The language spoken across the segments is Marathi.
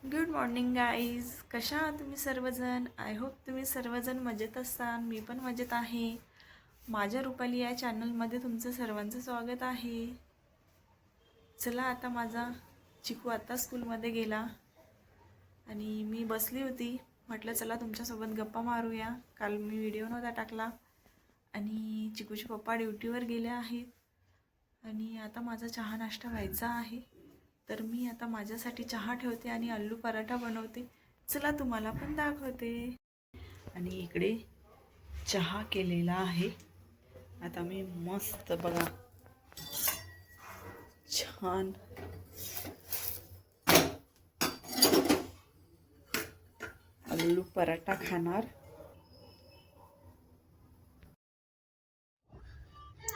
Good morning guys. कशा आहात तुम्ही सर्वजण? आय होप तुम्ही सर्वजण मजेत असाल. मी पण मजेत आहे. माझ्या रुपाली या चॅनलमध्ये तुमचं सर्वांचं स्वागत आहे. चला, आता माझा चिकू आता स्कूलमध्ये गेला आणि मी बसली होती. म्हटलं चला तुमच्यासोबत गप्पा मारूया. काल मी व्हिडिओ नव्हता टाकला आणि चिकूचे पप्पा ड्युटीवर गेले आहेत आणि आता माझा चहा नाश्ता व्हायचा आहे. तर मी आता माझ्यासाठी चहा ठेवते आणि आलू पराठा बनवते. चला तुम्हाला पण दाखवते. आणि इकडे चहा केलेला आहे. आता मी मस्त बघा छान आलू पराठा खाणार.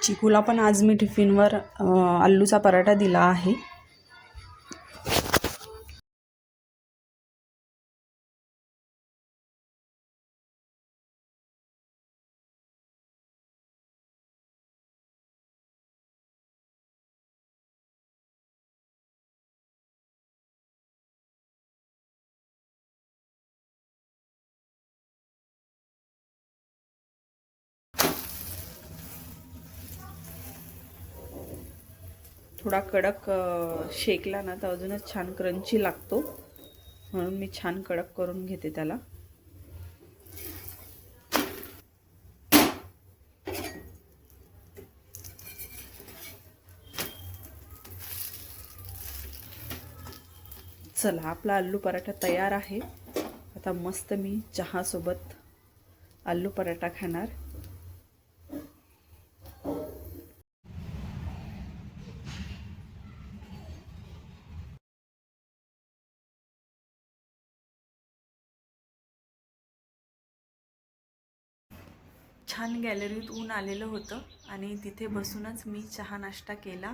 चिकूला पण आज मी टिफिनवर आलूचा पराठा दिला आहे. थोडा कडक शेकला ना तर अजूनच छान क्रंची लागतो, म्हणून मी छान कडक करून घेते त्याला. चला, आपला आलू पराठा तयार आहे. आता मस्त मी चहासोबत आलू पराठा खाणार. छान गॅलरीत ऊन आलेलं होतं आणि तिथे बसूनच मी चहा नाश्ता केला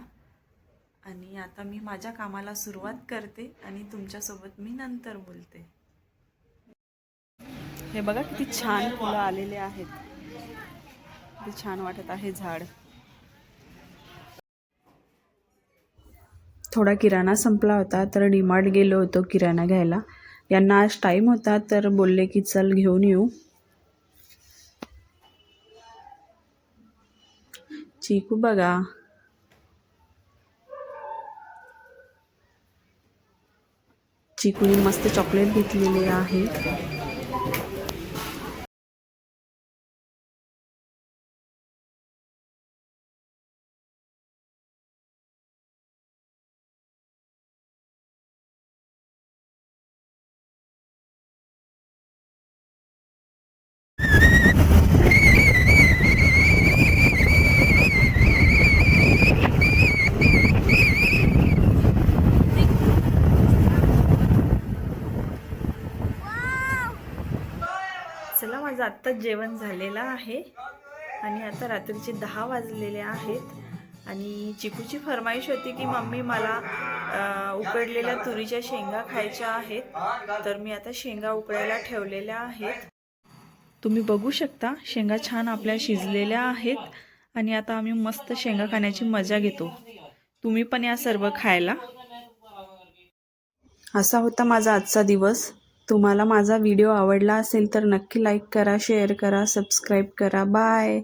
आणि आता मी माझ्या कामाला सुरुवात करते आणि तुमच्यासोबत मी नंतर बोलते. हे बघा किती छान फुलं आलेले आहेत. किती छान वाटत आहे झाड. थोडा किराणा संपला होता तर डीमार्ट गेलो होतो किराणा घ्यायला. यांना आज टाईम होता तर बोलले की चल घेऊन येऊ. चिकू बघा, चिकूने मस्त चॉकलेट घेतलेले आहे. चला, माझं आत्ताच जेवण झालेलं आहे आणि आता रात्रीचे 10 वाजलेले आहेत आणि चिकूची फरमाईश होती की मम्मी मला उकडलेल्या तुरीच्या शेंगा खायच्या आहेत. तर मी आता शेंगा उकडायला ठेवलेल्या आहेत. तुम्ही बघू शकता शेंगा छान आपल्या शिजलेल्या आहेत आणि आता आम्ही मस्त शेंगा खाण्याची मजा घेतो. तुम्ही पण या सर्व खायला. असा होता माझा आजचा दिवस. तुम्हाला माझा व्हिडिओ आवडला असेल तर नक्की लाईक करा, शेअर करा, सबस्क्राईब करा. बाय.